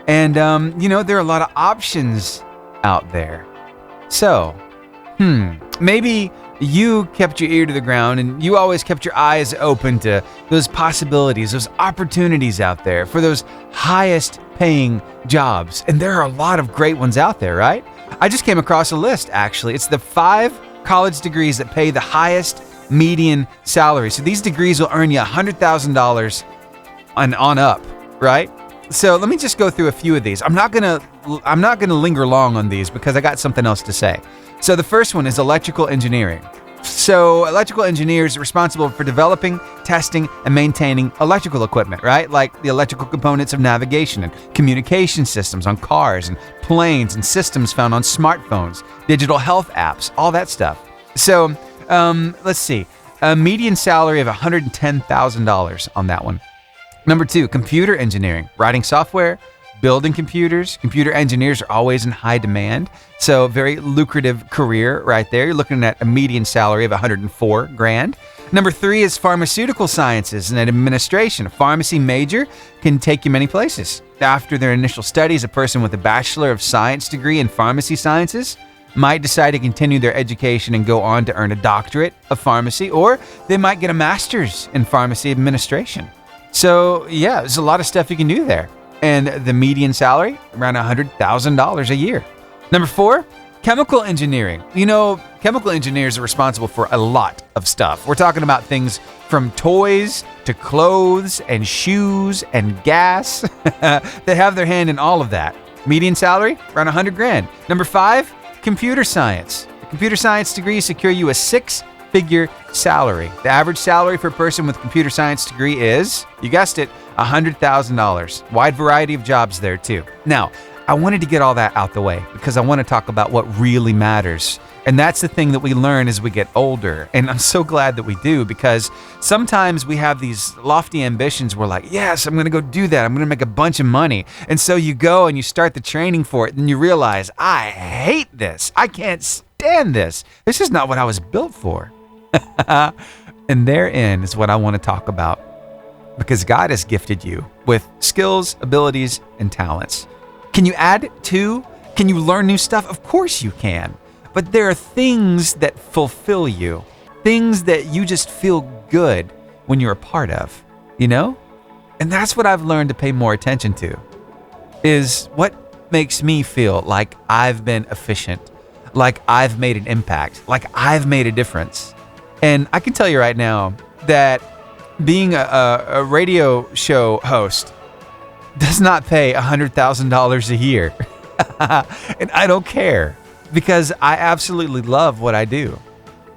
And, there are a lot of options out there. So, maybe you kept your ear to the ground and you always kept your eyes open to those possibilities, those opportunities out there for those highest paying jobs. And there are a lot of great ones out there, right? I just came across a list, actually. It's the 5 college degrees that pay the highest median salary. So these degrees will earn you $100,000 on up, right? So let me just go through a few of these. I'm not gonna linger long on these because I got something else to say. So the first one is electrical engineering. So electrical engineers are responsible for developing, testing, and maintaining electrical equipment, right? Like the electrical components of navigation and communication systems on cars and planes and systems found on smartphones, digital health apps, all that stuff. So let's see, a median salary of $110,000 on that one. Number 2, computer engineering, writing software, building computers. Computer engineers are always in high demand. So very lucrative career right there. You're looking at a median salary of 104 grand. Number 3 is pharmaceutical sciences and administration. A pharmacy major can take you many places. After their initial studies, a person with a Bachelor of Science degree in pharmacy sciences might decide to continue their education and go on to earn a doctorate of pharmacy, or they might get a master's in pharmacy administration. So yeah, there's a lot of stuff you can do there. And the median salary, around $100,000 a year. Number 4, chemical engineering. You know, chemical engineers are responsible for a lot of stuff. We're talking about things from toys to clothes and shoes and gas. They have their hand in all of that. Median salary, around 100 grand. Number 5, computer science. A computer science degree secure you a 6-figure salary. The average salary for a person with a computer science degree is, you guessed it, $100,000. Wide variety of jobs there too. Now, I wanted to get all that out the way because I want to talk about what really matters. And that's the thing that we learn as we get older. And I'm so glad that we do, because sometimes we have these lofty ambitions. We're like, yes, I'm going to go do that. I'm going to make a bunch of money. And so you go and you start the training for it, and you realize, I hate this. I can't stand this. This is not what I was built for. And therein is what I want to talk about. Because God has gifted you with skills, abilities, and talents. Can you add to? Can you learn new stuff? Of course you can. But there are things that fulfill you. Things that you just feel good when you're a part of, you know? And that's what I've learned to pay more attention to. Is what makes me feel like I've been efficient, like I've made an impact, like I've made a difference. And I can tell you right now that being a radio show host does not pay $100,000 a year. And I don't care, because I absolutely love what I do.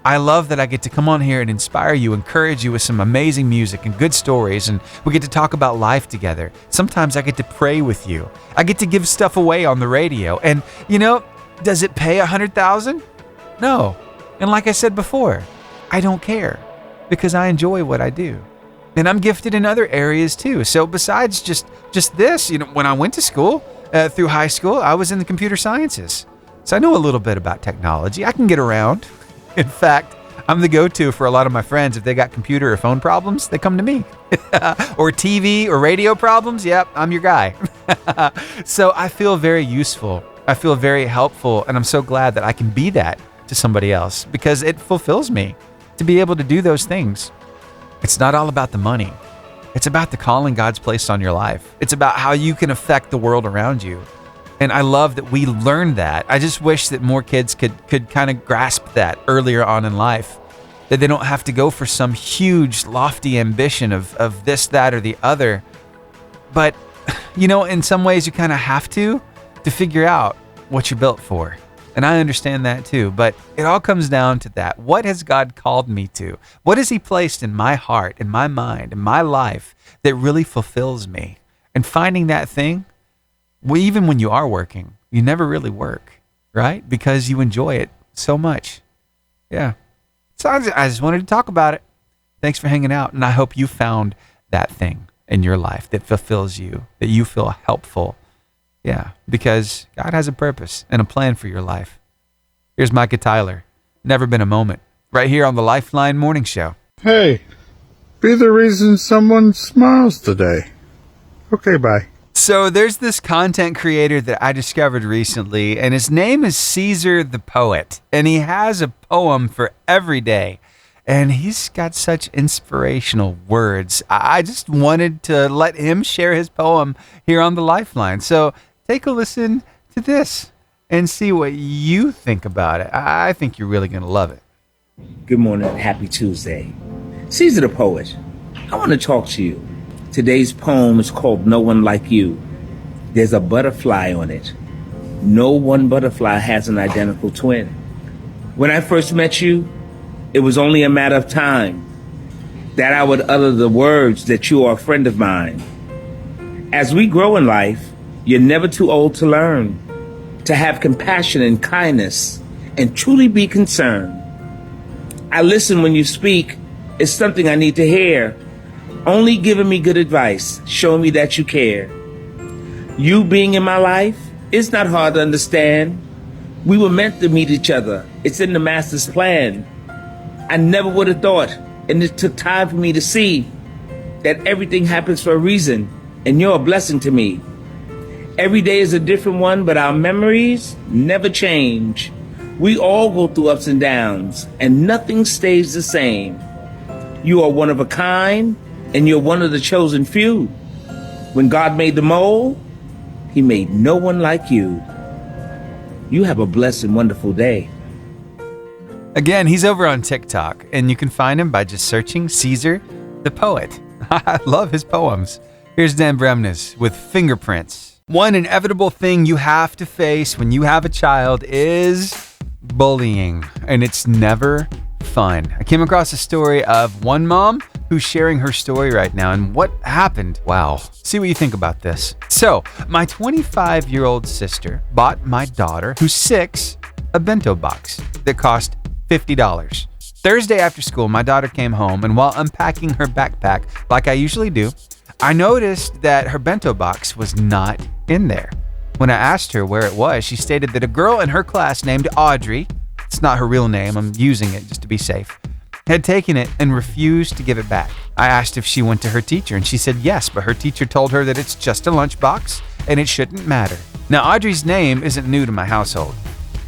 I love that I get to come on here and inspire you, encourage you with some amazing music and good stories, and we get to talk about life together. Sometimes I get to pray with you. I get to give stuff away on the radio. And, you know, does it pay $100,000? No. And like I said before, I don't care, because I enjoy what I do. And I'm gifted in other areas too. So besides just this, you know, when I went to school, through high school, I was in the computer sciences. So I know a little bit about technology. I can get around. In fact, I'm the go-to for a lot of my friends. If they got computer or phone problems, they come to me. Or TV or radio problems, yep, I'm your guy. So I feel very useful. I feel very helpful. And I'm so glad that I can be that to somebody else, because it fulfills me to be able to do those things. It's not all about the money. It's about the calling God's placed on your life. It's about how you can affect the world around you. And I love that we learned that. I just wish that more kids could kind of grasp that earlier on in life, that they don't have to go for some huge, lofty ambition of this, that, or the other. But, you know, in some ways you kind of have to figure out what you're built for. And I understand that too, but it all comes down to that. What has God called me to? What has He placed in my heart, in my mind, in my life that really fulfills me? And finding that thing, well, even when you are working, you never really work, right? Because you enjoy it so much. Yeah. So I just wanted to talk about it. Thanks for hanging out, and I hope you found that thing in your life that fulfills you, that you feel helpful. Yeah, because God has a purpose and a plan for your life. Here's Micah Tyler, Never Been a Moment, right here on the Lifeline Morning Show. Hey, be the reason someone smiles today. Okay, bye. So there's this content creator that I discovered recently, and his name is Caesar the Poet, and he has a poem for every day. And he's got such inspirational words. I just wanted to let him share his poem here on the Lifeline. So take a listen to this and see what you think about it. I think you're really going to love it. Good morning. Happy Tuesday. Caesar the Poet, I want to talk to you. Today's poem is called No One Like You. There's a butterfly on it. No one butterfly has an identical twin. When I first met you, it was only a matter of time that I would utter the words that you are a friend of mine. As we grow in life, you're never too old to learn, to have compassion and kindness, and truly be concerned. I listen when you speak. It's something I need to hear. Only giving me good advice, showing me that you care. You being in my life, it's not hard to understand. We were meant to meet each other. It's in the Master's plan. I never would have thought, and it took time for me to see that everything happens for a reason, and you're a blessing to me. Every day is a different one, but our memories never change. We all go through ups and downs, and nothing stays the same. You are one of a kind, and you're one of the chosen few. When God made the mole, He made no one like you. You have a blessed and wonderful day. Again, he's over on TikTok, and you can find him by just searching Caesar the Poet. I love his poems. Here's Dan Bremnes with Fingerprints. One inevitable thing you have to face when you have a child is bullying, and it's never fun. I came across a story of one mom who's sharing her story right now and what happened. Wow. See what you think about this. So, my 25-year-old sister bought my daughter, who's 6, a bento box that cost $50. Thursday after school, my daughter came home, and while unpacking her backpack, like I usually do, I noticed that her bento box was not in there. When I asked her where it was, she stated that a girl in her class named Audrey, it's not her real name, I'm using it just to be safe, had taken it and refused to give it back. I asked if she went to her teacher, and she said yes, but her teacher told her that it's just a lunchbox and it shouldn't matter. Now, Audrey's name isn't new to my household.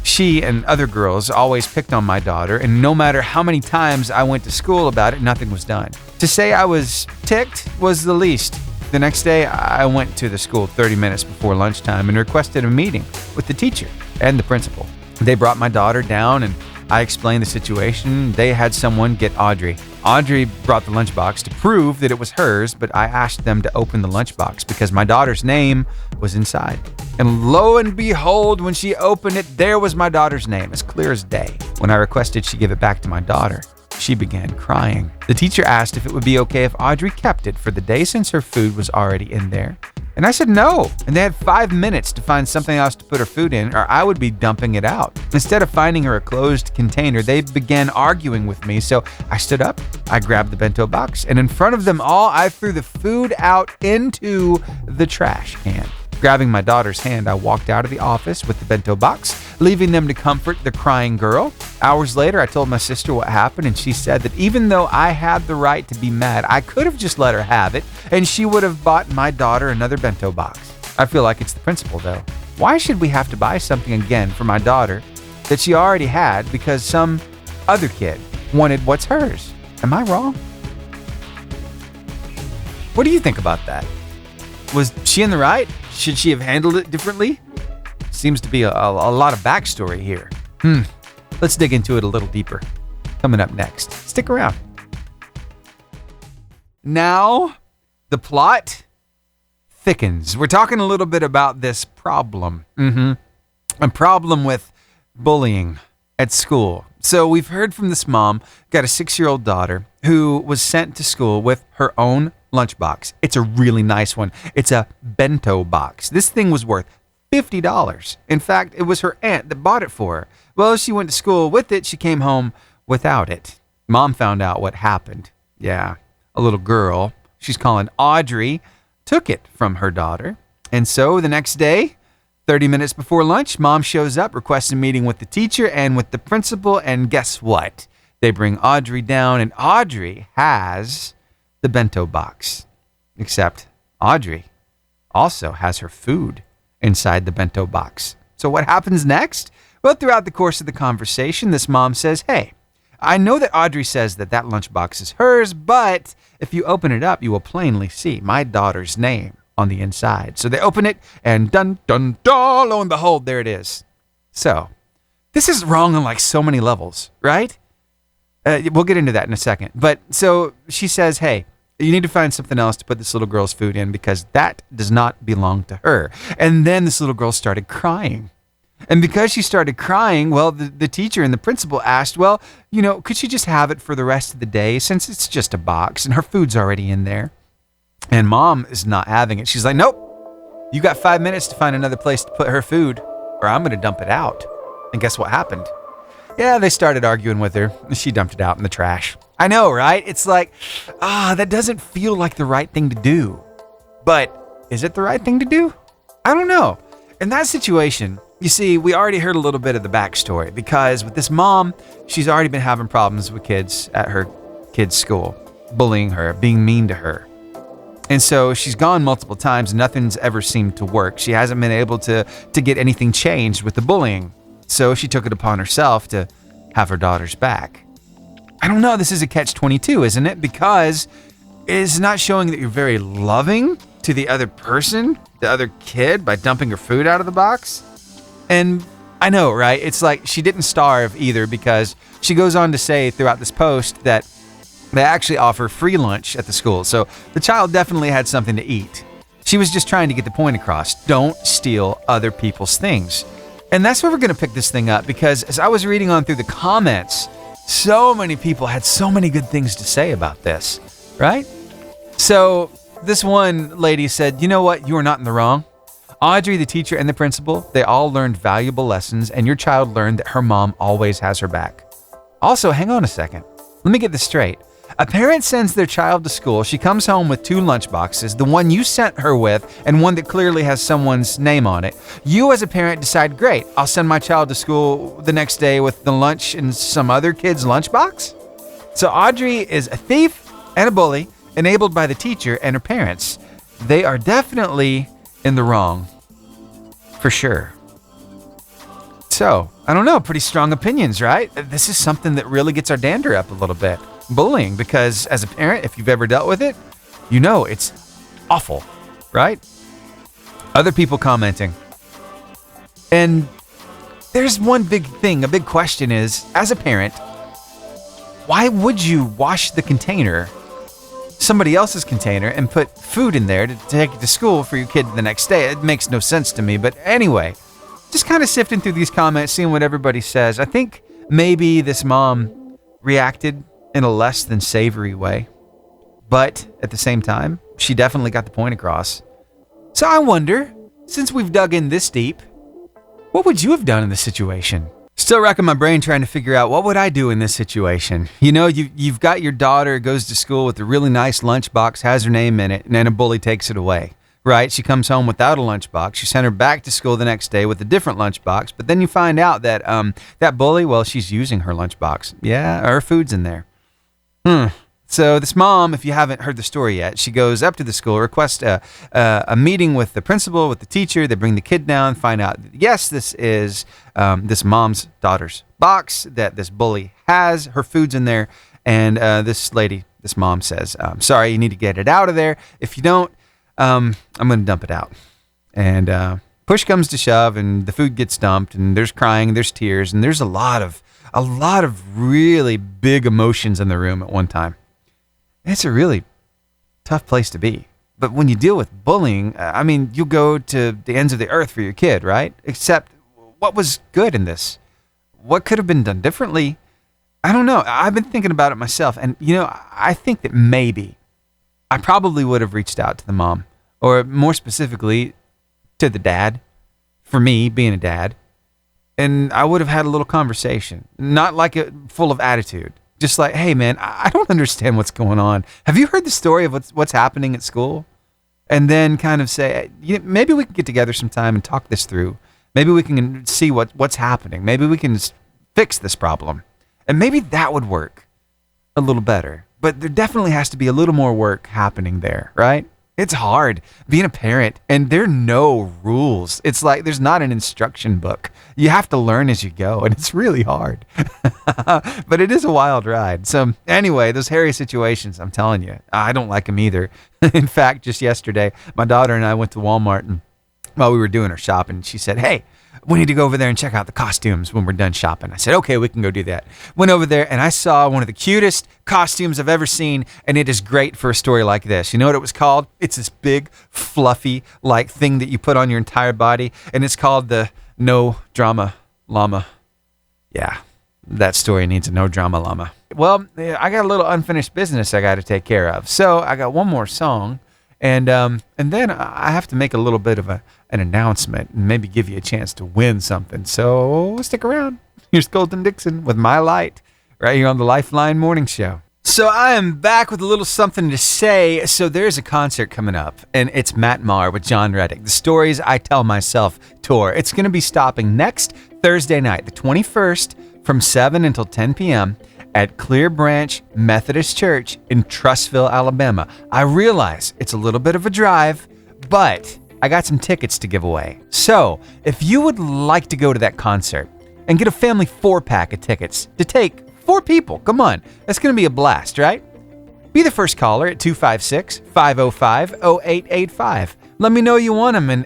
She and other girls always picked on my daughter, and no matter how many times I went to school about it, nothing was done. To say I was ticked was the least. The next day, I went to the school 30 minutes before lunchtime and requested a meeting with the teacher and the principal. They brought my daughter down, and I explained the situation. They had someone get Audrey. Audrey brought the lunchbox to prove that it was hers, but I asked them to open the lunchbox because my daughter's name was inside. And lo and behold, when she opened it, there was my daughter's name, as clear as day. When I requested she give it back to my daughter, she began crying. The teacher asked if it would be okay if Audrey kept it for the day since her food was already in there. And I said no. And they had 5 minutes to find something else to put her food in, or I would be dumping it out. Instead of finding her a closed container, they began arguing with me. So I stood up, I grabbed the bento box, and in front of them all, I threw the food out into the trash can. Grabbing my daughter's hand, I walked out of the office with the bento box, leaving them to comfort the crying girl. Hours later, I told my sister what happened, and she said that even though I had the right to be mad, I could have just let her have it, and she would have bought my daughter another bento box. I feel like it's the principle, though. Why should we have to buy something again for my daughter that she already had because some other kid wanted what's hers? Am I wrong? What do you think about that? Was she in the right? Should she have handled it differently? Seems to be a lot of backstory here. Let's dig into it a little deeper. Coming up next. Stick around. Now, the plot thickens. We're talking a little bit about this problem. A problem with bullying at school. So we've heard from this mom, got a 6-year-old daughter who was sent to school with her own lunchbox. It's a really nice one. It's a bento box. This thing was worth $50. In fact, it was her aunt that bought it for her. Well, she went to school with it. She came home without it. Mom found out what happened. Yeah, a little girl, she's calling Audrey, took it from her daughter. And so the next day, 30 minutes before lunch, Mom shows up, requests a meeting with the teacher and with the principal, and guess what? They bring Audrey down, and Audrey has the bento box. Except Audrey also has her food inside the bento box. So what happens next? Well, throughout the course of the conversation, this mom says, hey, I know that Audrey says that lunchbox is hers, but if you open it up, you will plainly see my daughter's name on the inside. So they open it, and dun, dun, dun, lo and behold, there it is. So this is wrong on like so many levels, right? We'll get into that in a second. But so she says, hey, you need to find something else to put this little girl's food in because that does not belong to her. And then this little girl started crying. And because she started crying, well, the teacher and the principal asked, well, could she just have it for the rest of the day since it's just a box and her food's already in there? And Mom is not having it. She's like, nope, you got 5 minutes to find another place to put her food or I'm going to dump it out. And guess what happened? Yeah, they started arguing with her. She dumped it out in the trash. I know, right? It's like, that doesn't feel like the right thing to do. But is it the right thing to do? I don't know. In that situation, you see, we already heard a little bit of the backstory because with this mom, she's already been having problems with kids at her kids' school, bullying her, being mean to her. And so she's gone multiple times and nothing's ever seemed to work. She hasn't been able to get anything changed with the bullying. So she took it upon herself to have her daughters back. I don't know, this is a catch-22, isn't it? Because it's not showing that you're very loving to the other person, the other kid, by dumping her food out of the box. And I know, right? It's like she didn't starve either, because she goes on to say throughout this post that they actually offer free lunch at the school. So the child definitely had something to eat. She was just trying to get the point across. Don't steal other people's things. And that's where we're going to pick this thing up, because as I was reading on through the comments, so many people had so many good things to say about this, right? So this one lady said, you know what? You are not in the wrong. Audrey, the teacher, and the principal, they all learned valuable lessons, and your child learned that her mom always has her back. Also, hang on a second. Let me get this straight. A parent sends their child to school. She comes home with 2 lunch boxes, the one you sent her with and one that clearly has someone's name on it. You as a parent decide, great, I'll send my child to school the next day with the lunch in some other kid's lunchbox? So Audrey is a thief and a bully, enabled by the teacher and her parents. They are definitely in the wrong, for sure. So, I don't know, pretty strong opinions, right? This is something that really gets our dander up a little bit. Bullying, because as a parent, if you've ever dealt with it, you know it's awful, right? Other people commenting. And there's one big thing, a big question is, as a parent, why would you wash the container, somebody else's container, and put food in there to take it to school for your kid the next day? It makes no sense to me. But anyway, just kind of sifting through these comments, seeing what everybody says. I think maybe this mom reacted in a less than savory way, but at the same time, she definitely got the point across. So I wonder, since we've dug in this deep, what would you have done in this situation? Still racking my brain trying to figure out what would I do in this situation. You know, you've got your daughter goes to school with a really nice lunchbox, has her name in it, and then a bully takes it away. Right? She comes home without a lunchbox. You send her back to school the next day with a different lunchbox, but then you find out that that bully, well, she's using her lunchbox. Yeah, her food's in there. So this mom, if you haven't heard the story yet, she goes up to the school, requests a meeting with the principal, with the teacher. They bring the kid down, find out, yes, this is this mom's daughter's box that this bully has. Her food's in there. And this lady, this mom says, sorry, you need to get it out of there. If you don't, I'm going to dump it out. And push comes to shove, and the food gets dumped, and there's crying, there's tears, and there's a lot of really big emotions in the room at one time. It's a really tough place to be. But when you deal with bullying, I mean, you go to the ends of the earth for your kid, right? Except, what was good in this? What could have been done differently? I don't know. I've been thinking about it myself, and you know, I think that maybe I probably would have reached out to the mom, or more specifically, to the dad, for me being a dad, and I would have had a little conversation, not like it full of attitude, just like, hey man, I don't understand what's going on. Have you heard the story of what's happening at school? And then kind of say, maybe we can get together sometime and talk this through. Maybe we can see what's happening. Maybe we can fix this problem. And maybe that would work a little better. But there definitely has to be a little more work happening there, right? It's hard being a parent, and there are no rules. It's like there's not an instruction book. You have to learn as you go, and it's really hard. But it is a wild ride. So anyway, those hairy situations, I'm telling you, I don't like them either. In fact, just yesterday, my daughter and I went to Walmart, and while we were doing our shopping, she said, hey, we need to go over there and check out the costumes when we're done shopping. I said, okay, we can go do that. Went over there and I saw one of the cutest costumes I've ever seen, and it is great for a story like this. You know what it was called? It's this big, fluffy, like thing that you put on your entire body, and it's called the No Drama Llama. Yeah, that story needs a No Drama Llama. Well, I got a little unfinished business I got to take care of, so I got one more song. And then I have to make a little bit of an announcement and maybe give you a chance to win something. So stick around. Here's Colton Dixon with My Light right here on the Lifeline Morning Show. So I am back with a little something to say. So there's a concert coming up, and it's Matt Maher with John Reddick, the Stories I Tell Myself tour. It's going to be stopping next Thursday night, the 21st, from 7 until 10 p.m. at Clear Branch Methodist Church in Trussville, Alabama. I realize it's a little bit of a drive, but I got some tickets to give away. So if you would like to go to that concert and get a family 4-pack of tickets to take 4 people, come on, that's going to be a blast, right? Be the first caller at 256-505-0885. Let me know you want them, and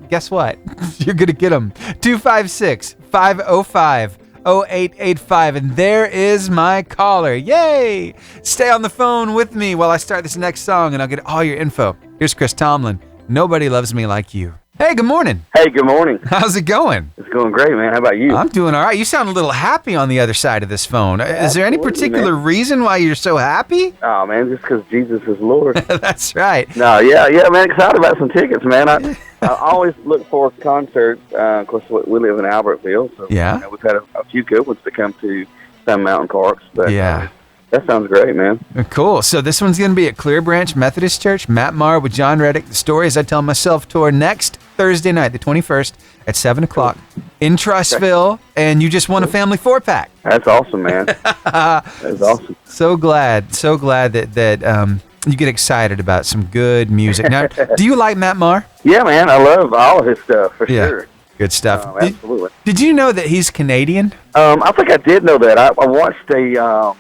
guess what? You're going to get them. 256-505-0885, and there is my caller. Yay! Stay on the phone with me while I start this next song, and I'll get all your info. Here's Chris Tomlin. Nobody loves me like you. Hey, good morning. Hey, good morning. How's it going? It's going great, man. How about you? I'm doing all right. You sound a little happy on the other side of this phone. Is there any particular reason why you're so happy? Oh, man, just because Jesus is Lord. That's right. No, yeah, man, excited about some tickets, man. I always look forward to concerts. Of course, we live in Albertville, so yeah. We've had a few good ones to come to some mountain parks. But, yeah. That sounds great, man. Cool. So this one's going to be at Clear Branch Methodist Church. Matt Maher with John Reddick, the Stories I Tell Myself tour next Thursday night, the 21st at 7 o'clock in Trussville. And you just won a family 4-pack. That's awesome, man. That's awesome. So glad that you get excited about some good music. Now, do you like Matt Maher? Yeah, man. I love all of his stuff, for sure. Good stuff. Absolutely. Did you know that he's Canadian? I think I did know that. I watched a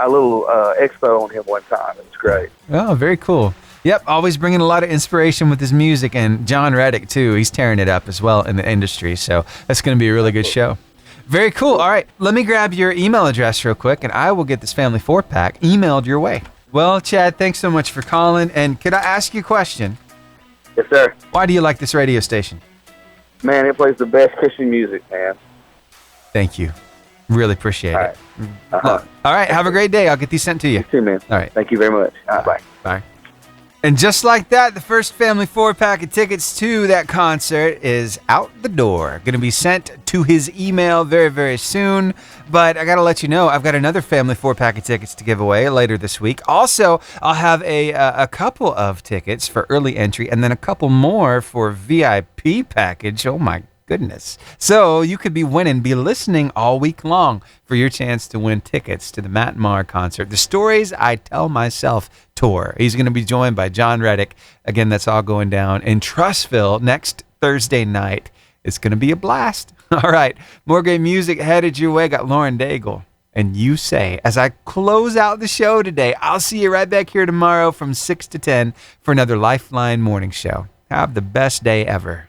little expo on him one time. It was great. Oh, very cool. Yep, always bringing a lot of inspiration with his music, and John Reddick, too. He's tearing it up as well in the industry, so that's going to be a really good show. Very cool. All right, let me grab your email address real quick, and I will get this family 4-pack emailed your way. Well, Chad, thanks so much for calling, and could I ask you a question? Yes, sir. Why do you like this radio station? Man, it plays the best Christian music, man. Thank you. Really appreciate it. Uh-huh. All right, have a great day. I'll get these sent to you. You too, man. All right. Thank you very much. Bye. Bye. And just like that, the first family 4-pack of tickets to that concert is out the door. Going to be sent to his email very, very soon. But I got to let you know, I've got another family 4-pack of tickets to give away later this week. Also, I'll have a couple of tickets for early entry and then a couple more for VIP package. Oh, my goodness. So you could be listening all week long for your chance to win tickets to the Matt Maher concert, the Stories I Tell Myself tour. He's going to be joined by John Reddick. Again, that's all going down in Trussville next Thursday night. It's going to be a blast. All right, more great music headed your way. Got Lauren Daigle and You Say. As I close out the show today, I'll see you right back here tomorrow from 6 to 10 for another Lifeline morning show. Have the best day ever.